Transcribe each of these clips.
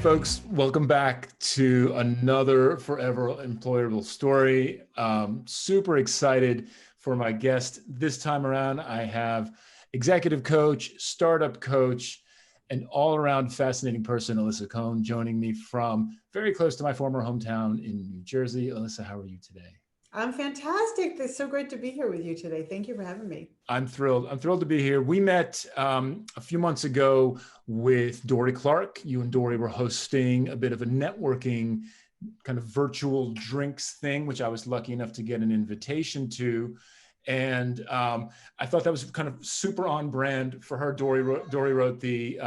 folks, welcome back to another Forever Employable story. Super excited for my guest this time around. I have executive coach, startup coach, and all-around fascinating person, Alisa Cohn, joining me from very close to my former hometown in New Jersey. Alisa, how are you today? I'm fantastic. It's so great to be here with you today. Thank you for having me. I'm thrilled. I'm thrilled to be here. We met a few months ago with Dory Clark. You and Dory were hosting a bit of a networking kind of virtual drinks thing, which I was lucky enough to get an invitation to. And I thought that was kind of super on brand for her. Dory wrote the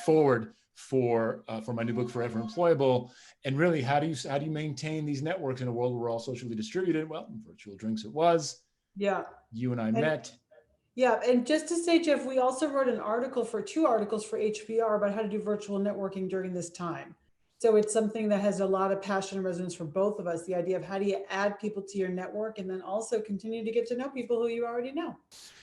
forward for my new book, Forever Employable. And really, how do you maintain these networks in a world where we're all socially distributed? Well, virtual drinks it was. Yeah. You and I And met. yeah, and just to say, Jeff, we also wrote two articles for HBR about how to do virtual networking during this time. So it's something that has a lot of passion and resonance for both of us. The idea of how do you add people to your network and then also continue to get to know people who you already know.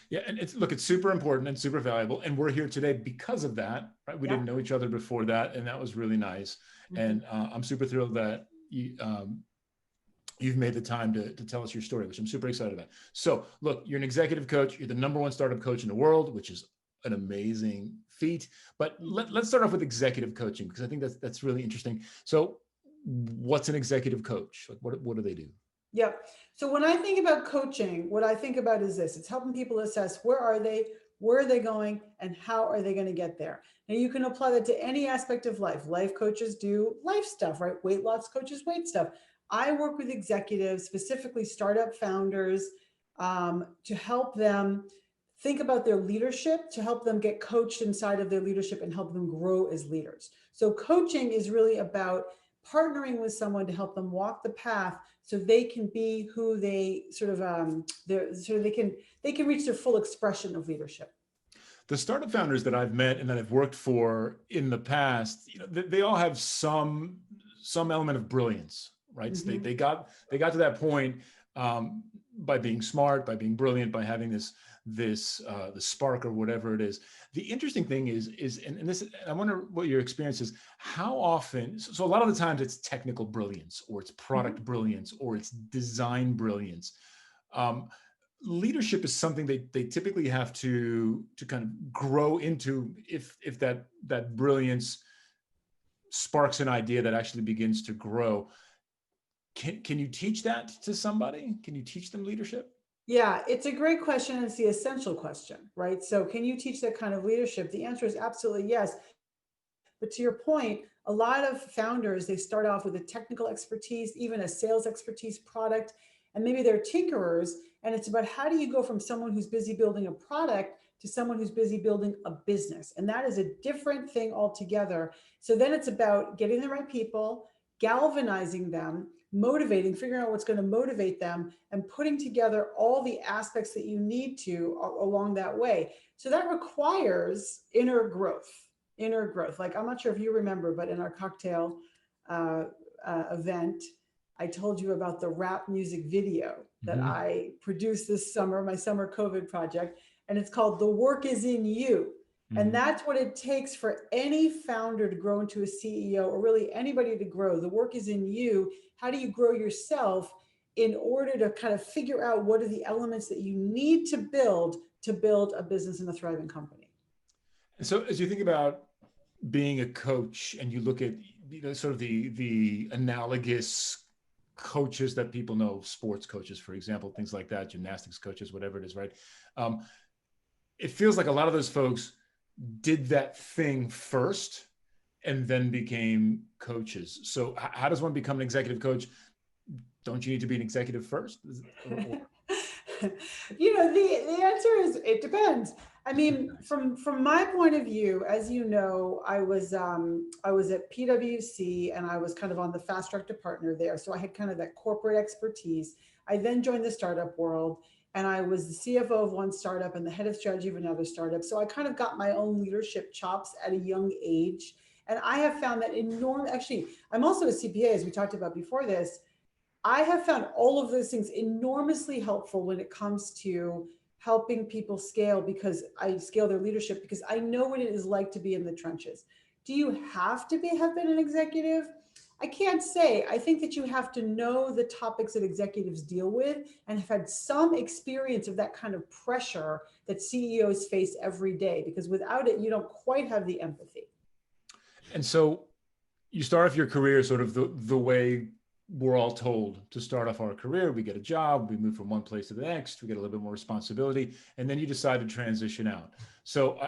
Yeah, and it's super important and super valuable, and we're here today because of that, right? We Yeah. didn't know each other before that, and that was really nice. Mhm. And I'm super thrilled that you've made the time to tell us your story, which I'm super excited about. So, look, you're an executive coach. You're the #1 startup coach in the world, which is an amazing feat. But let's start off with executive coaching because I think that's really interesting. So, what's an executive coach? Like, what do they do? Yep. So when I think about coaching, what I think about is this: it's helping people assess where are they going, and how are they going to get there. Now you can apply that to any aspect of life. Life coaches do life stuff, right? Weight loss coaches, weight stuff. I work with executives, specifically startup founders, to help them think about their leadership, to help them get coached inside of their leadership and help them grow as leaders. So coaching is really about partnering with someone to help them walk the path so they can be who they they can reach their full expression of leadership. The startup founders that I've met and that I've worked for in the past, they all have some element of brilliance, right? So Mm-hmm. they got to that point by being smart, by being brilliant, by having the spark or whatever it is. The interesting thing is and this, I wonder what your experience is. How often? So a lot of the times it's technical brilliance, or it's Mm-hmm. product brilliance, or it's design brilliance. Um, Leadership is something they typically have to kind of grow into if that brilliance sparks an idea that actually begins to grow. Can you teach that to somebody? Can you teach them leadership? Yeah, it's a great question, and it's the essential question, right? So can you teach that kind of leadership? The answer is absolutely yes. But to your point, a lot of founders, they start off with a technical expertise, even a sales expertise product, and maybe they're tinkerers. And it's about how do you go from someone who's busy building a product to someone who's busy building a business. And that is a different thing altogether. So then it's about getting the right people, galvanizing them, motivating, figuring out what's going to motivate them, and putting together all the aspects that you need to along that way. So that requires inner growth. Like, I'm not sure if you remember, but in our cocktail uh, event, I told you about the rap music video that Mm-hmm. I produced this summer, my summer COVID project, and it's called The Work Is in You. And Mm-hmm. that's what it takes for any founder to grow into a CEO, or really anybody to grow. The work is in you. How do you grow yourself in order to kind of figure out what are the elements that you need to build a business and a thriving company? And so as you think about being a coach and you look at sort of the analogous coaches that people know, sports coaches, for example, things like that, gymnastics coaches, whatever it is, right? Um, it feels like a lot of those folks did that thing first and then became coaches. So how does one become an executive coach? Don't you need to be an executive first? The answer is it depends. I mean, from my point of view, as you know, I was at PwC, and I was kind of on the fast track to partner there. So I had kind of that corporate expertise. I then joined the startup world, and I was the CFO of one startup and the head of strategy of another startup. So I kind of got my own leadership chops at a young age. And I have found that actually, I'm also a CPA, as we talked about before this. I have found all of those things enormously helpful when it comes to helping people scale, because I scale their leadership, because I know what it is like to be in the trenches. Do you have to have been an executive? I can't say. I think that you have to know the topics that executives deal with and have had some experience of that kind of pressure that CEOs face every day, because without it, you don't quite have the empathy. And so you start off your career sort of the way we're all told to start off our career. We get a job, we move from one place to the next, we get a little bit more responsibility, and then you decide to transition out. So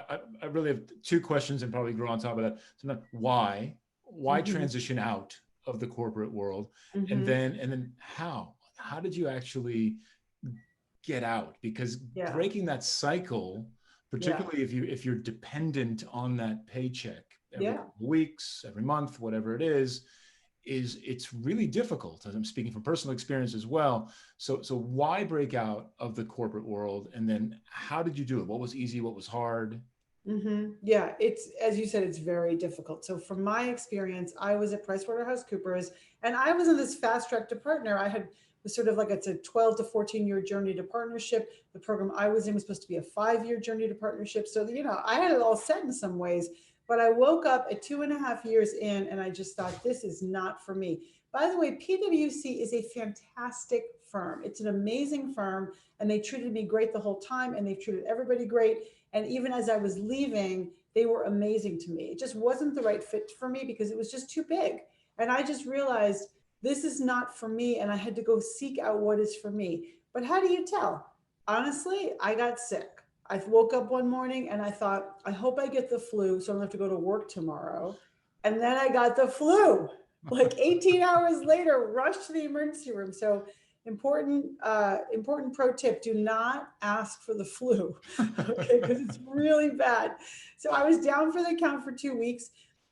I really have two questions and probably grow on top of that. So why transition out of the corporate world? And then how did you actually get out? Because breaking that cycle, particularly if you're dependent on that paycheck every weeks, every month, whatever it is, it's really difficult. As I'm speaking from personal experience as well. So why break out of the corporate world? And then how did you do it? What was easy? What was hard? Yeah, it's, as you said, it's very difficult. So from my experience, I was at PricewaterhouseCoopers, and I was in this fast track to partner. I had was sort of like, it's a 12 to 14-year journey to partnership. The program I was in was supposed to be a 5-year journey to partnership. So, I had it all set in some ways, but I woke up at 2.5 years in and I just thought, this is not for me. By the way, PwC is a fantastic firm. It's an amazing firm, and they treated me great the whole time, and they've treated everybody great. And even as I was leaving, they were amazing to me. It just wasn't the right fit for me because it was just too big. And I just realized this is not for me, and I had to go seek out what is for me. But how do you tell? Honestly, I got sick. I woke up one morning and I thought, I hope I get the flu so I don't have to go to work tomorrow. And then I got the flu. Like 18 hours later, rushed to the emergency room. So important pro tip: do not ask for the flu, okay? Because it's really bad. So I was down for the count for 2 weeks,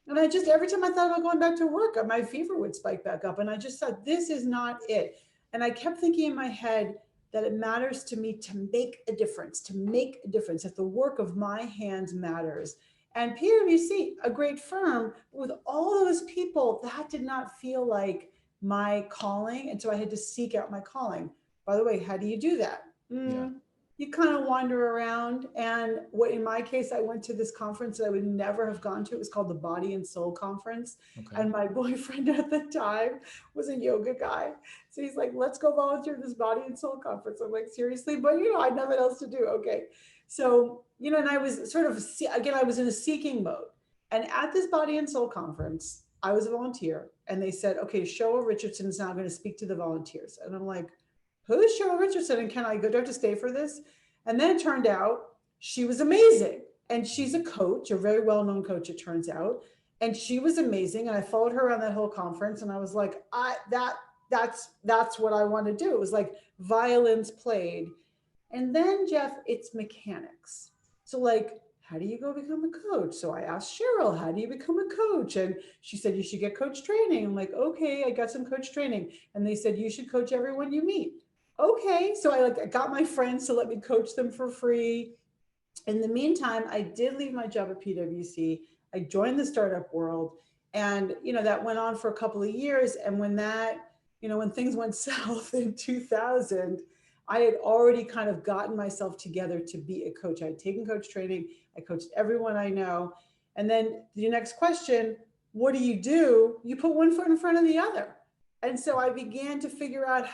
and I just, every time I thought about going back to work, my fever would spike back up, and I just thought, this is not it. And I kept thinking in my head that it matters to me to make a difference, that the work of my hands matters. And PwC, a great firm, with all those people, that did not feel like my calling. And so I had to seek out my calling. By the way, how do you do that? You kind of wander around. And in my case, I went to this conference that I would never have gone to. It was called the Body and Soul Conference. Okay. And my boyfriend at the time was a yoga guy. So he's like, let's go volunteer at this Body and Soul Conference. I'm like, seriously? But I had nothing else to do. Okay. So, and I was sort of, again, I was in a seeking mode. And at this Body and Soul Conference, I was a volunteer, and they said, okay, Cheryl Richardson is now going to speak to the volunteers. And I'm like, who is Cheryl Richardson? And can I go? Do I have to stay for this? And then it turned out she was amazing. And she's a coach, a very well-known coach, it turns out. And she was amazing. And I followed her around that whole conference. And I was like, that's what I want to do. It was like violins played. And then, Jeff, it's mechanics. So like, how do you go become a coach? So I asked Cheryl, how do you become a coach? And she said, you should get coach training. I'm like, okay, I got some coach training. And they said, you should coach everyone you meet. Okay. So I got my friends to let me coach them for free. In the meantime, I did leave my job at PwC. I joined the startup world, and, that went on for a couple of years. And when when things went south in 2000, I had already kind of gotten myself together to be a coach. I had taken coach training. I coached everyone I know. And then the next question, what do? You put one foot in front of the other. And so I began to figure out,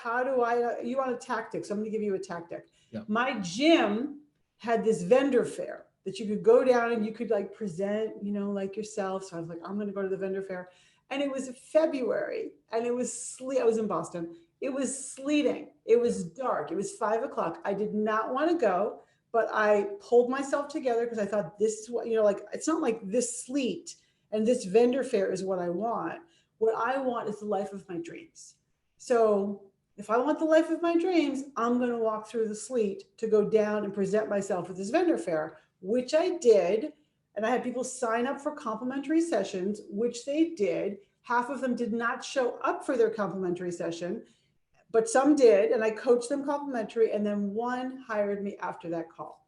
you want a tactic. So I'm going to give you a tactic. Yeah. My gym had this vendor fair that you could go down and you could present, like yourself. So I was like, I'm going to go to the vendor fair. And it was February, and I was in Boston. It was sleeting. It was dark. It was 5 o'clock. I did not want to go, but I pulled myself together because I thought, this is what, it's not like this sleet and this vendor fair is what I want. What I want is the life of my dreams. So if I want the life of my dreams, I'm going to walk through the sleet to go down and present myself at this vendor fair, which I did. And I had people sign up for complimentary sessions, which they did. Half of them did not show up for their complimentary session, but some did. And I coached them complimentary. And then one hired me after that call.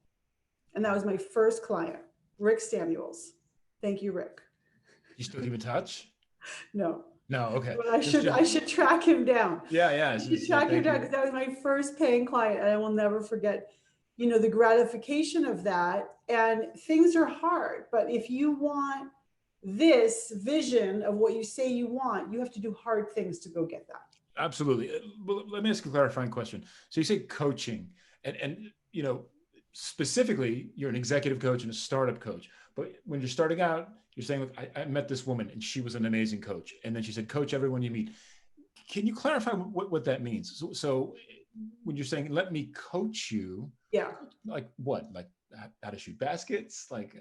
And that was my first client, Rick Samuels. Thank you, Rick. You still keep in touch? No. No, okay. But I should track him down. Yeah. I should track him down, because that was my first paying client, and I will never forget, the gratification of that. And things are hard, but if you want this vision of what you say you want, you have to do hard things to go get that. Absolutely. Well, let me ask a clarifying question. So you say coaching, and specifically, you're an executive coach and a startup coach. But when you're starting out, you're saying, look, I met this woman and she was an amazing coach. And then she said, coach everyone you meet. Can you clarify what that means? So when you're saying, let me coach you, Yeah. like what? Like how to shoot baskets? Like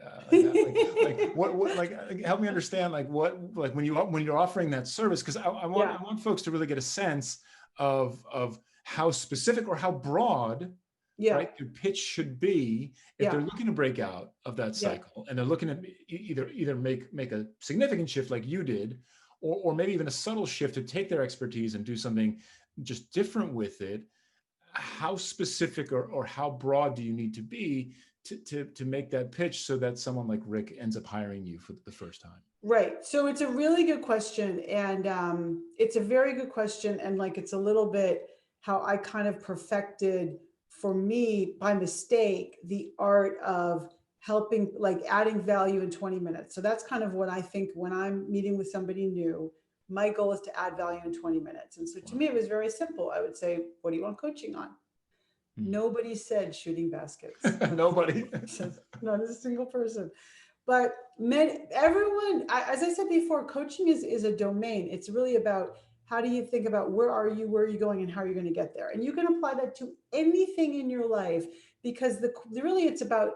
what, like help me understand, like what, like when you're offering that service, because I want folks to really get a sense of how specific or how broad, Yeah. right, your pitch should be if Yeah. they're looking to break out of that Yeah. cycle and they're looking to either make a significant shift like you did, or maybe even a subtle shift to take their expertise and do something just different with it. How specific or how broad do you need to be to make that pitch so that someone like Rick ends up hiring you for the first time? Right. So it's a really good question. And it's a very good question. And like, it's a little bit how I kind of perfected for me by mistake, the art of helping, like adding value in 20 minutes. So that's kind of what I think when I'm meeting with somebody new, my goal is to add value in 20 minutes. And so to Wow. me, it was very simple. I would say, what do you want coaching on? Nobody said shooting baskets. Nobody. Not a single person. But everyone, as I said before, coaching is a domain. It's really about how do you think about where are you going, and how are you going to get there? And you can apply that to anything in your life, because really it's about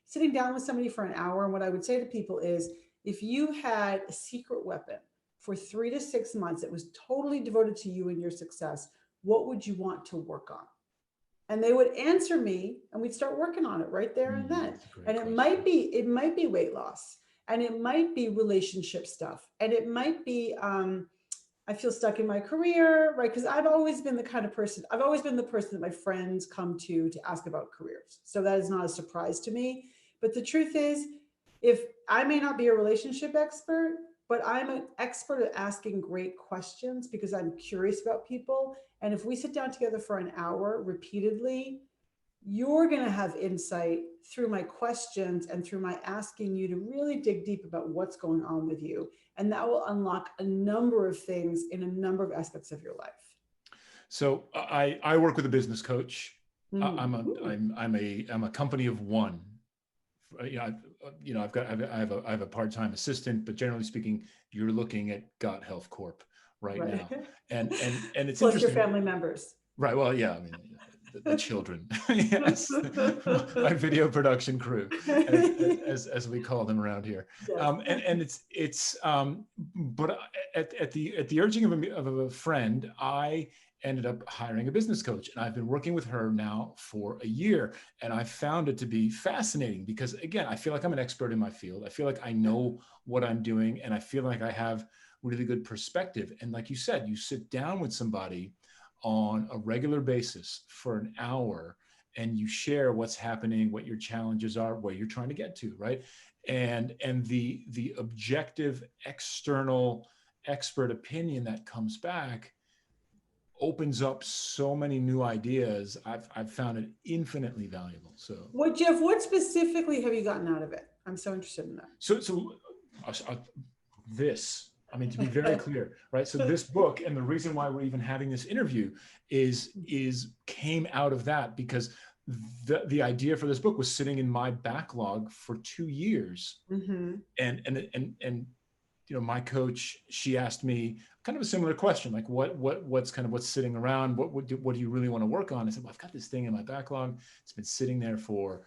sitting down with somebody for an hour. And what I would say to people is, if you had a secret weapon for 3 to 6 months that was totally devoted to you and your success, what would you want to work on? And they would answer me, and we'd start working on it right there and then. That's a great And it question. might be weight loss, and it might be relationship stuff, and it might be I feel stuck in my career, right? Because I've always been the kind of person, I've always been the person that my friends come to ask about careers. So that is not a surprise to me. But the truth is, if I may not be a relationship expert, but I'm an expert at asking great questions because I'm curious about people. And if we sit down together for an hour repeatedly, you're going to have insight through my questions and through my asking you to really dig deep about what's going on with you. And that will unlock a number of things in a number of aspects of your life. So I work with a business coach. Mm. I'm a company of one. I have a part-time assistant, but generally speaking, you're looking at Gothelf Corp right Right. now, and it's Plus your interesting. family members. Right. Well, yeah. I mean, the children, yes, my video production crew, as we call them around here. Yes. And but at the urging of a friend, I ended up hiring a business coach, and I've been working with her now for a year, and I found it to be fascinating because, again, I feel like I'm an expert in my field. I feel like I know what I'm doing, and I feel like I have really good perspective. And like you said, you sit down with somebody on a regular basis for an hour, and you share what's happening, what your challenges are, where you're trying to get to, right? And the objective external expert opinion that comes back opens up so many new ideas. I've found it infinitely valuable. So Jeff, what specifically have you gotten out of it? I'm so interested in that. so this, I mean, to be very clear, right? So this book, and the reason why we're even having this interview is came out of that, because the idea for this book was sitting in my backlog for 2 years. Mm-hmm. And my coach, she asked me kind of a similar question, like what's sitting around, what do you really want to work on? I said, well, I've got this thing in my backlog. It's been sitting there for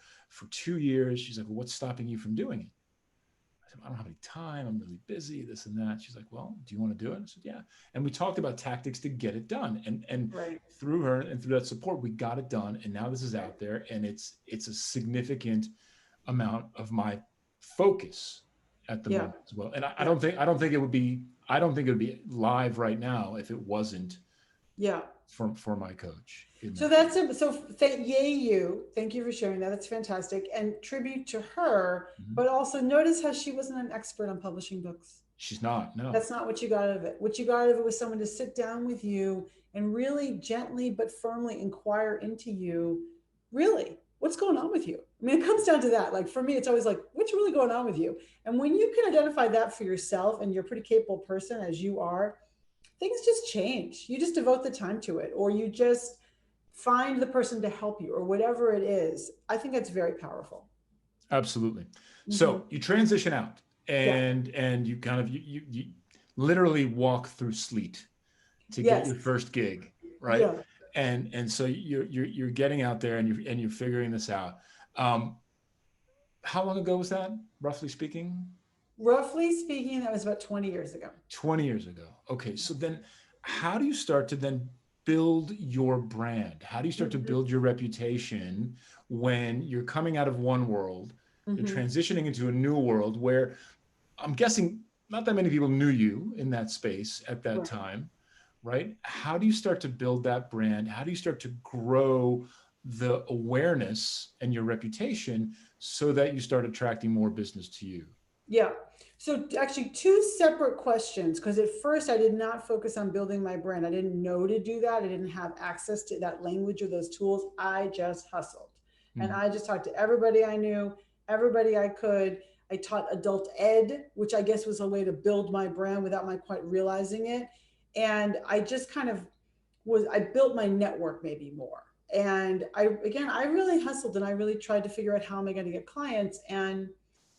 2 years. She's like, well, what's stopping you from doing it? I said, I don't have any time. I'm really busy, this and that. She's like, well, do you want to do it? I said, yeah. And we talked about tactics to get it done. And Right. through her and through that support, we got it done. And now this is out there, and it's a significant amount of my focus at the moment as well. And I don't think it would be live right now if it wasn't for my coach. So that's it. So yay you. Thank you for sharing that. That's fantastic. And tribute to her, but also notice how she wasn't an expert on publishing books. She's not, no. That's not what you got out of it. What you got out of it was someone to sit down with you and really gently but firmly inquire into you, really, what's going on with you? I mean, it comes down to that. Like for me, it's always like, what's really going on with you? And when you can identify that for yourself and you're a pretty capable person as you are, things just change. You just devote the time to it, or you just find the person to help you, or whatever it is. I think it's very powerful. Absolutely. Mm-hmm. So you transition out Yeah. and you kind of, you literally walk through sleet to get Yes. your first gig, right? Yeah. And so you're getting out there and you're figuring this out. Um, how long ago was that, roughly speaking? Roughly speaking, that was about 20 years ago. 20 years ago. Okay, so then how do you start to then build your brand? How do you start to Mm-hmm. build your reputation when you're coming out of one world, you're Mm-hmm. transitioning into a new world where I'm guessing not that many people knew you in that space at that Right. time, right? How do you start to build that brand? How do you start to grow the awareness and your reputation so that you start attracting more business to you? Yeah. So actually two separate questions, because at first I did not focus on building my brand. I didn't know to do that. I didn't have access to that language or those tools. I just hustled. And Mm. I just talked to everybody I knew, everybody I could. I taught adult ed, which I guess was a way to build my brand without my quite realizing it. And I just kind of I built my network maybe more. And I really hustled and I really tried to figure out how am I going to get clients. And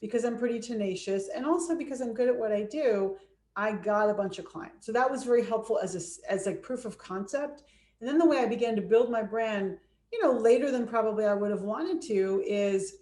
because I'm pretty tenacious and also because I'm good at what I do, I got a bunch of clients. So that was very helpful as like proof of concept. And then the way I began to build my brand, later than probably I would have wanted to is,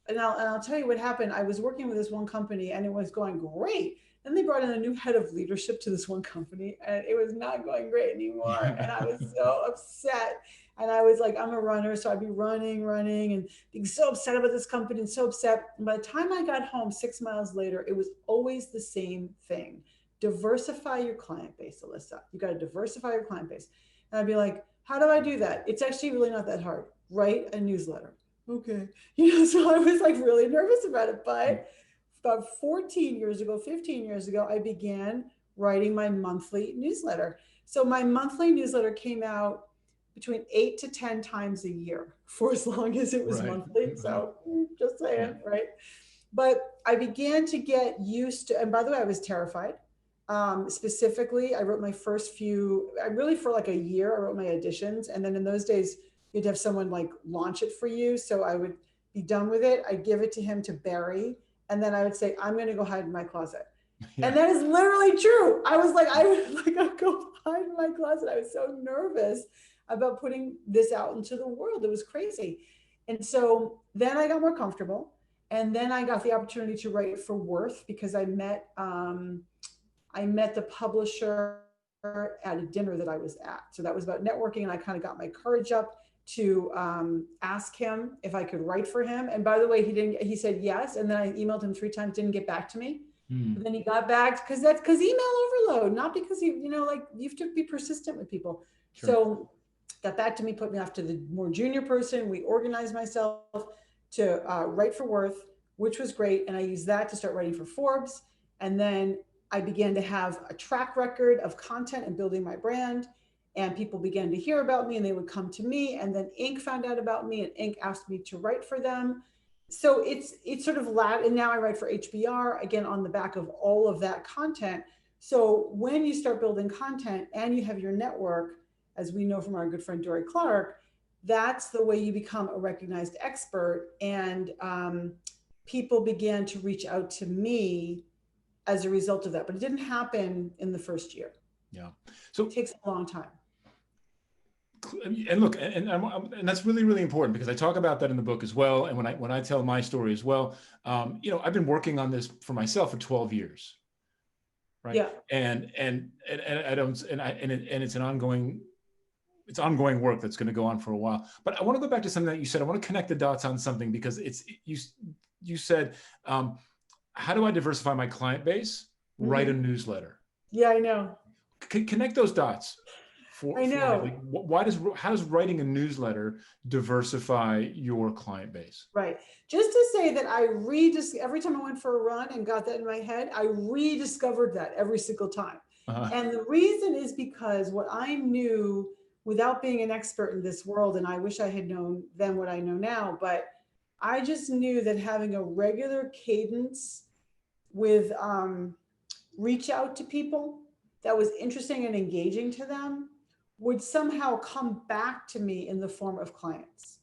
and I'll tell you what happened. I was working with this one company and it was going great. Then they brought in a new head of leadership to this one company and it was not going great anymore. And I was so upset. And I was like, I'm a runner. So I'd be running and being so upset about this company and so upset. And by the time I got home 6 miles later, it was always the same thing. Diversify your client base, Alisa. You got to diversify your client base. And I'd be like, how do I do that? It's actually really not that hard. Write a newsletter. Okay. So I was like really nervous about it. But about 14 years ago, 15 years ago, I began writing my monthly newsletter. So my monthly newsletter came out between 8 to 10 times a year for as long as it was Right, monthly. right. So just Yeah. saying, right? But I began to get used to, and by the way, I was terrified. Specifically, I wrote my first few, I really for like a year, I wrote my editions. And then in those days, you'd have someone like launch it for you. So I would be done with it. I'd give it to him to Barry. And then I would say, I'm going to go hide in my closet. Yeah. And that is literally true. I was like, I would like I'd go hide in my closet. I was so nervous about putting this out into the world. It was crazy. And so then I got more comfortable. And then I got the opportunity to write for Worth because I met the publisher at a dinner that I was at. So that was about networking, and I kind of got my courage up to ask him if I could write for him. And by the way, he didn't. He said yes, and then I emailed him 3 times, didn't get back to me. But Mm. then he got back because email overload, not because like you have to be persistent with people. Sure. So got back to me, put me off to the more junior person. We organized myself to write for Worth, which was great. And I used that to start writing for Forbes. And then I began to have a track record of content and building my brand. And people began to hear about me and they would come to me. And then Inc. found out about me and Inc. asked me to write for them. So it's sort of loud. And now I write for HBR, again, on the back of all of that content. So when you start building content and you have your network, as we know from our good friend Dory Clark, that's the way you become a recognized expert. And people began to reach out to me as a result of that. But it didn't happen in the first year. Yeah. It So, takes a long time. and look, and that's really, really important because I talk about that in the book as well. And when I tell my story as well, I've been working on this for myself for 12 years, right? Yeah. And I don't, and it's ongoing work that's going to go on for a while. But I want to go back to something that you said. I want to connect the dots on something because you said, how do I diversify my client base? Write a newsletter. Yeah, I know. Connect those dots for I me. know. Like, how does writing a newsletter diversify your client base? Right. Just to say that every time I went for a run and got that in my head, I rediscovered that every single time. Uh-huh. And the reason is because what I knew without being an expert in this world, and I wish I had known then what I know now, but I just knew that having a regular cadence with reach out to people that was interesting and engaging to them would somehow come back to me in the form of clients.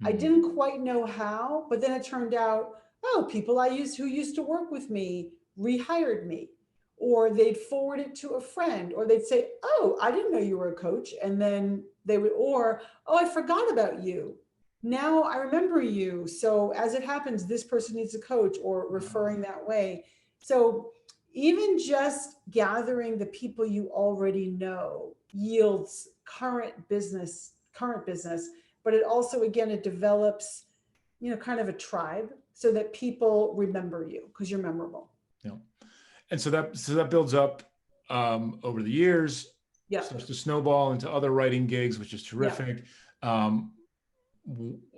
I Mhm. didn't quite know how, but then it turned out, oh, people I used who used to work with me rehired me, or they'd forward it to a friend, or they'd say, oh, I didn't know you were a coach. And then they would, or, oh, I forgot about you. Now I remember you. So as it happens, this person needs a coach, or referring that way. So even just gathering the people you already know yields current business, but it also, again, it develops, kind of a tribe so that people remember you because you're memorable. Yeah. And so that builds up over the years, Yeah. starts to snowball into other writing gigs, which is Yeah. terrific. Um,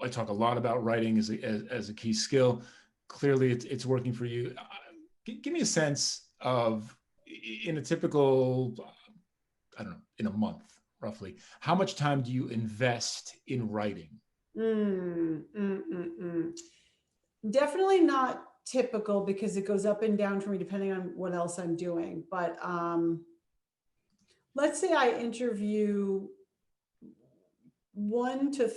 I talk a lot about writing as a key skill. Clearly, it's working for you. Give me a sense of, in a typical, I don't know, in a month roughly, how much time do you invest in writing? Mm, mm, mm, mm. Definitely not typical because it goes up and down for me depending on what else I'm doing. But let's say I interview one to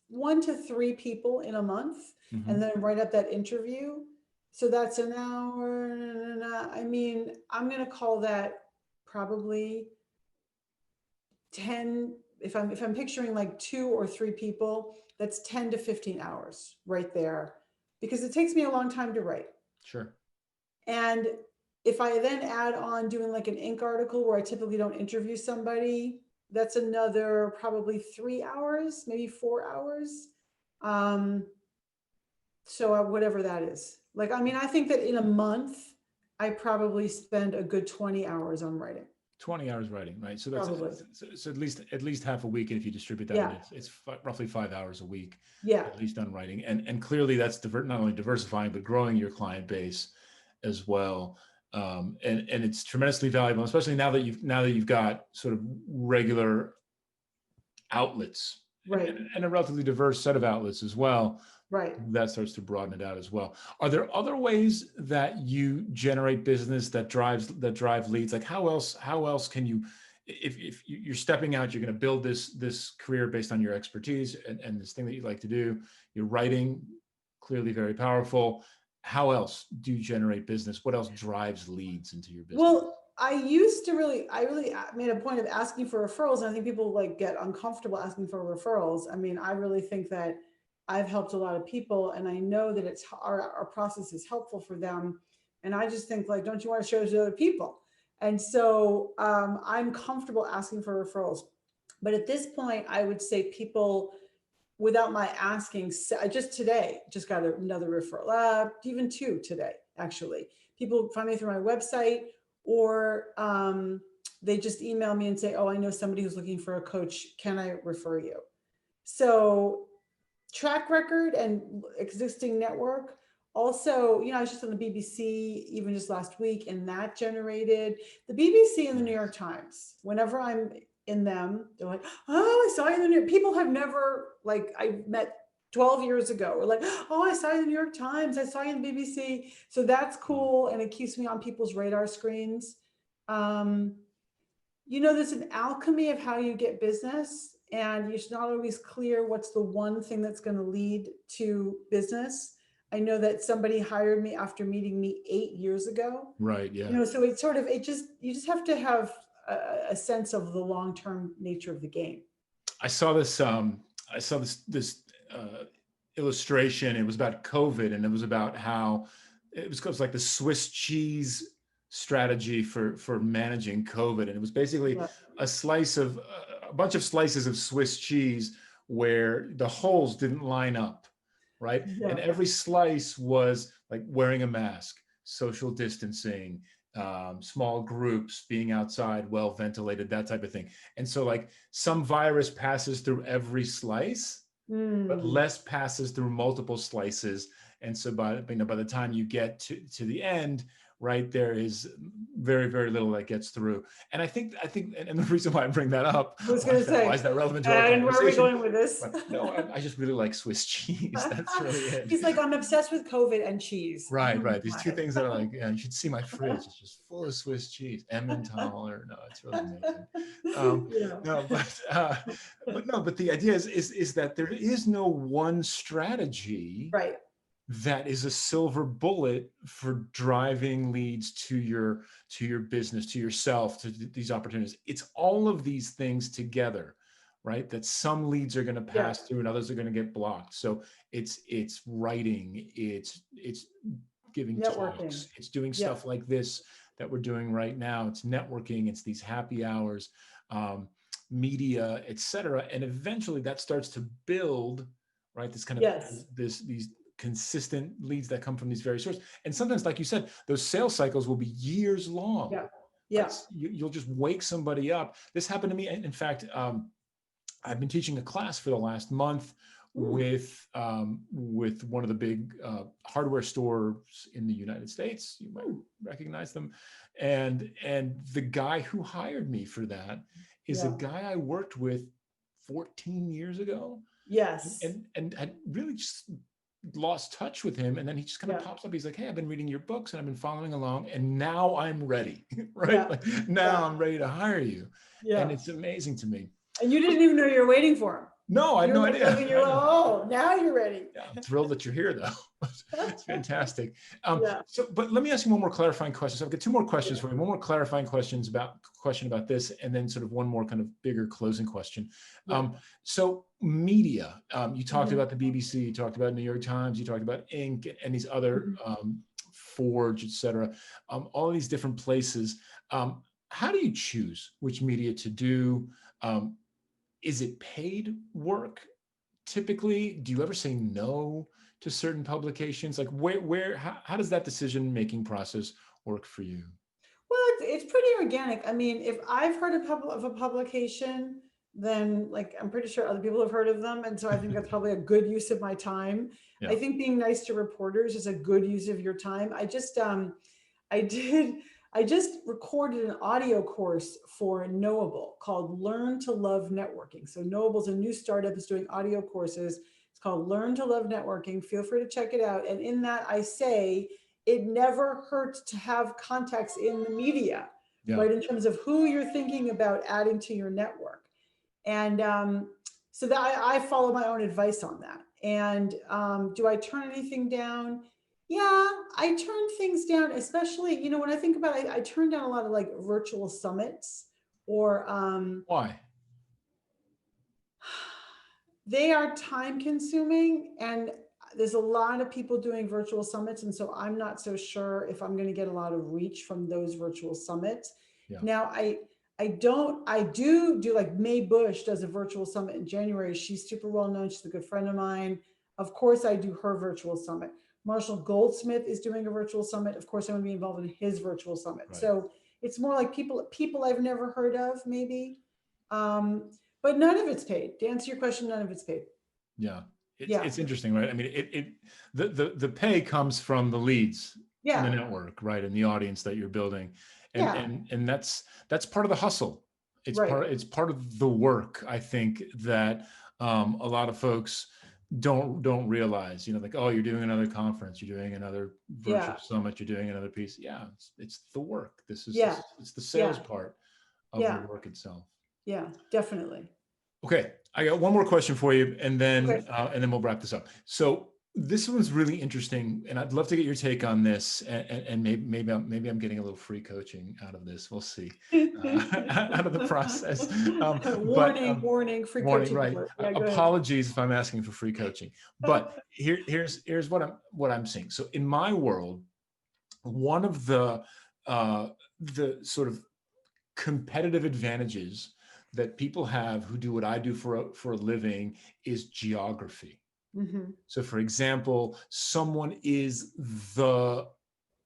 1 to 3 people in a month, and Mm-hmm. then write up that interview. So that's an hour. I mean, I'm gonna call that probably 10. If I'm picturing like 2 or 3 people, that's 10 to 15 hours right there, because it takes me a long time to write. Sure. And if I then add on doing like an ink article where I typically don't interview somebody, that's another probably 3 hours, maybe 4 hours. Um, so whatever that is. Like, I mean, I think that in a month, I probably spend a good 20 hours on writing. 20 hours writing, right? So that's Probably. so at least half a week. And if you distribute that, Yeah. it's roughly 5 hours a week, Yeah. at least on writing. And clearly that's not only diversifying, but growing your client base as well. And it's tremendously valuable, especially now that you've got sort of regular outlets, Right. and a relatively diverse set of outlets as well. Right. That starts to broaden it out as well. Are there other ways that you generate business that drive leads? Like how else can you, if you're stepping out, you're going to build this career based on your expertise and this thing that you like to do. You're writing, clearly very powerful. How else do you generate business? What else drives leads into your business? Well, I really made a point of asking for referrals. And I think people like get uncomfortable asking for referrals. I mean, I really think that I've helped a lot of people, and I know that our process is helpful for them. And I just think, like, don't you want to show it to other people? And so I'm comfortable asking for referrals. But at this point, I would say people, without my asking, I just today just got another referral, even 2 today, actually. People find me through my website, or they just email me and say, oh, I know somebody who's looking for a coach. Can I refer you? So track record and existing network. Also, I was just on the BBC even just last week, and that generated the BBC and the New York Times. Whenever I'm in them, they're like, oh, I saw you in the New York. People have never, like, I met 12 years ago, or like, oh, I saw you in the New York Times. I saw you in the BBC. So that's cool. And it keeps me on people's radar screens. Um, there's an alchemy of how you get business, and you're not always clear what's the one thing that's going to lead to business. I know that somebody hired me after meeting me 8 years ago. Right. Yeah. So it's sort of, you just have to have a sense of the long-term nature of the game. I saw this. I saw this illustration. It was about COVID, and it was about how it was like the Swiss cheese strategy for managing COVID, and it was basically Yeah. a bunch of slices of Swiss cheese where the holes didn't line up, right? Yeah. And every slice was like wearing a mask, social distancing, small groups, being outside, well ventilated, that type of thing. And so like some virus passes through every slice, but less passes through multiple slices. And so by the time you get to the end, right, there is very, very little that gets through. And and the reason why I bring that up, I was going to why say, is that relevant to our and where are we conversation? going with this? Right. No, I just really like Swiss cheese. That's really it. He's like, I'm obsessed with COVID and cheese. I Right, don't know right. These two why. things that are like, yeah, you should see my fridge. It's just full of Swiss cheese, Emmentaler. No, it's really amazing. Um, Yeah. no, but the idea is that there is no one strategy Right. that is a silver bullet for driving leads to your business, to yourself, to these opportunities. It's all of these things together, right? That some leads are going to Yeah. pass through and others are going to get blocked. So it's writing, it's giving Networking. talks, it's doing Yeah. stuff like this that we're doing right now. It's networking, it's these happy hours, media, etc. And eventually that starts to build, right? This kind of Yes. these consistent leads that come from these various sources. And sometimes, like you said, those sales cycles will be years long. Yeah. Yeah. Right? You'll just wake somebody up. This happened to me. In fact, I've been teaching a class for the last month with one of the big hardware stores in the United States. You might recognize them. And the guy who hired me for that is a guy I worked with 14 years ago. Yes. And had really just lost touch with him. And then he just kind of pops up. He's like, hey, I've been reading your books and I've been following along. And now I'm ready, right? Yeah. Like now I'm ready to hire you. Yeah. And it's amazing to me. And you didn't even know you were waiting for him. No, I had no idea. You're like, oh, now you're ready. Yeah, I'm thrilled that you're here, though. It's fantastic. Yeah. So, but let me ask you one more clarifying question. So I've got two more questions for you. One more clarifying question about this, and then sort of one more kind of bigger closing question. So media, you talked about the BBC, you talked about New York Times, you talked about Inc. and these other Forge, et cetera, all of these different places. How do you choose which media to do? Is it paid work? Typically, do you ever say no to certain publications? Like how does that decision-making process work for you? Well, it's pretty organic. I mean, if I've heard of a publication, then like I'm pretty sure other people have heard of them. And so I think that's probably a good use of my time. Yeah. I think being nice to reporters is a good use of your time. I just recorded an audio course for Knowable called Learn to Love Networking. So Knowable's a new startup that's doing audio courses. It's called Learn to Love Networking. Feel free to check it out. And in that I say, it never hurts to have contacts in the media, right? In terms of who you're thinking about adding to your network. And so that I follow my own advice on that. And do I turn anything down? Yeah, I turn things down, especially, you know, when I think about it, I turn down a lot of like virtual summits or why? They are time consuming and there's a lot of people doing virtual summits. And so I'm not so sure if I'm going to get a lot of reach from those virtual summits. Yeah. Now I do like May Bush does a virtual summit in January. She's super well known. She's a good friend of mine. Of course I do her virtual summit. Marshall Goldsmith is doing a virtual summit. Of course, I'm going to be involved in his virtual summit. Right. So it's more like people I've never heard of, maybe. But none of it's paid. To answer your question, none of it's paid. Yeah, it's interesting, right? I mean, the pay comes from the leads in the network, right, and the audience that you're building, and that's part of the hustle. It's part of the work. I think that a lot of folks don't realize, you know, like, oh, you're doing another conference, you're doing another virtual summit, you're doing another piece. Yeah, it's the work. This is it's the sales part of the work itself. Yeah, definitely. Okay, I got one more question for you, and then we'll wrap this up. So this one's really interesting, and I'd love to get your take on this. And maybe I'm getting a little free coaching out of this. We'll see out of the process. Warning, free coaching. Right. Yeah, apologies if I'm asking for free coaching, but here's what I'm seeing. So in my world, one of the sort of competitive advantages that people have who do what I do for a living is geography. Mm-hmm. So for example, someone is the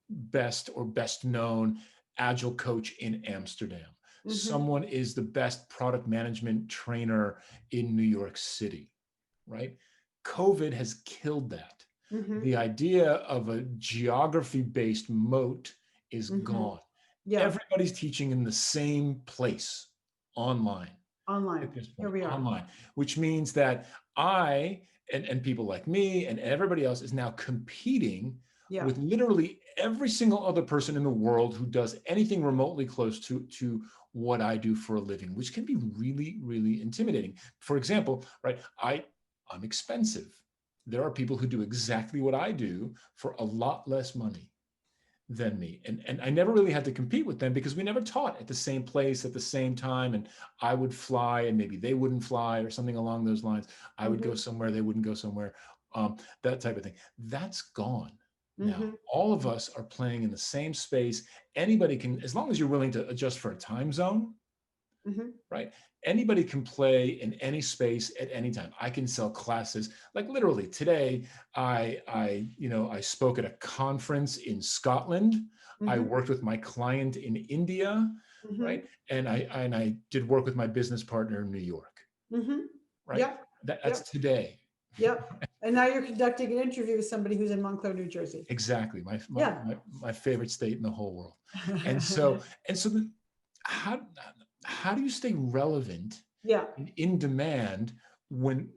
best or best known agile coach in Amsterdam. Mm-hmm. Someone is the best product management trainer in New York City, right? COVID has killed that. Mm-hmm. The idea of a geography-based moat is Mm-hmm. gone. Yeah. Everybody's teaching in the same place online Online. at this Here point, we are. online, which means that I and people like me and everybody else is now competing Yeah. with literally every single other person in the world who does anything remotely close to what I do for a living, which can be really, really intimidating. For example, right, I'm expensive. There are people who do exactly what I do for a lot less money than me. And I never really had to compete with them because we never taught at the same place at the same time. And I would fly and maybe they wouldn't fly or something along those lines. I would go somewhere, they wouldn't go somewhere, that type of thing. That's gone now. Mm-hmm. All of us are playing in the same space. Anybody can, as long as you're willing to adjust for a time zone, Mm-hmm. right? Anybody can play in any space at any time. I can sell classes. Like literally today, I spoke at a conference in Scotland. I Mm-hmm. worked with my client in India, Mm-hmm. right? And I did work with my business partner in New York, Mm-hmm. right? Yep. That's Yep. today. Yep. And now you're conducting an interview with somebody who's in Montclair, New Jersey. Exactly. My my, Yeah. my, my favorite state in the whole world. And so how how do you stay relevant Yeah. and in demand when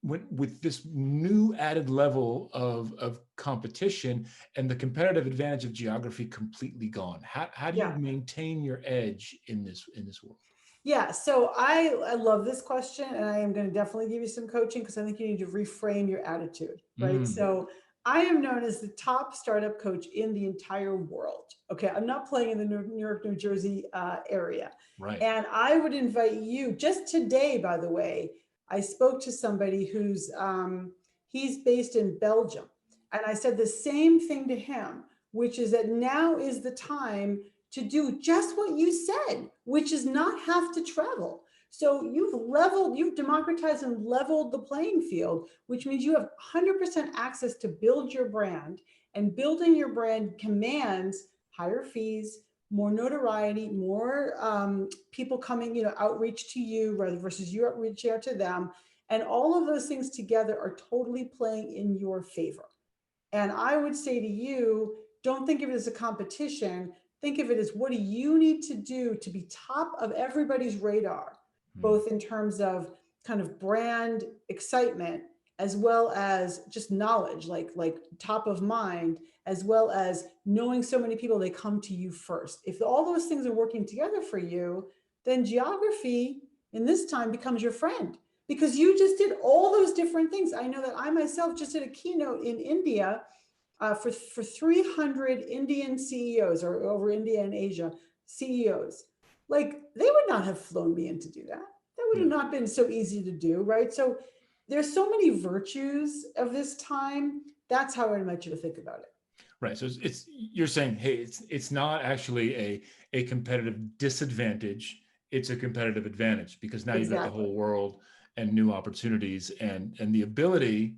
with this new added level of competition and the competitive advantage of geography completely gone? How do you Yeah. maintain your edge in this world? Yeah, so I love this question, and I am going to definitely give you some coaching because I think you need to reframe your attitude, right? Mm, So I am known as the top startup coach in the entire world. Okay, I'm not playing in the New York, New Jersey area, right. and I would invite you. Just today, by the way, I spoke to somebody who's he's based in Belgium, and I said the same thing to him, which is that now is the time to do just what you said, which is not have to travel. So you've democratized and leveled the playing field, which means you have 100% access to build your brand, and building your brand commands higher fees, more notoriety, more people coming, outreach to you rather versus you reaching out to them. And all of those things together are totally playing in your favor. And I would say to you, don't think of it as a competition. Think of it as what do you need to do to be top of everybody's radar, Mm, both in terms of kind of brand excitement as well as just knowledge, like top of mind, as well as knowing so many people, they come to you first. If all those things are working together for you, then geography in this time becomes your friend because you just did all those different things. I know that I myself just did a keynote in India for 300 Indian CEOs or over India and Asia CEOs. Like they would not have flown me in to do that. That would yeah. have not been so easy to do, right? So there's so many virtues of this time. That's how I invite you to think about it. Right. So it's you're saying, hey, it's not actually a competitive disadvantage. It's a competitive advantage because now you've got the Exactly. whole world and new opportunities and the ability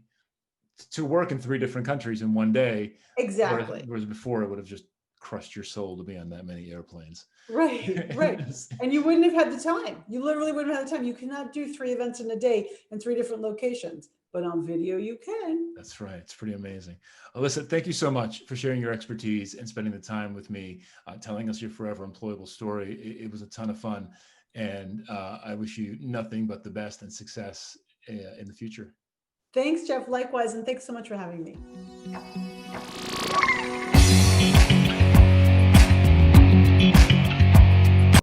to work in three different countries in one day, Exactly. whereas before it would have just crushed your soul to be on that many airplanes. Right, right. And you wouldn't have had the time. You literally wouldn't have had the time. You cannot do 3 events in a day in 3 different locations, but on video you can. That's right. It's pretty amazing. Alyssa, thank you so much for sharing your expertise and spending the time with me, telling us your forever employable story. It was a ton of fun. And I wish you nothing but the best and success in the future. Thanks, Jeff. Likewise, and thanks so much for having me.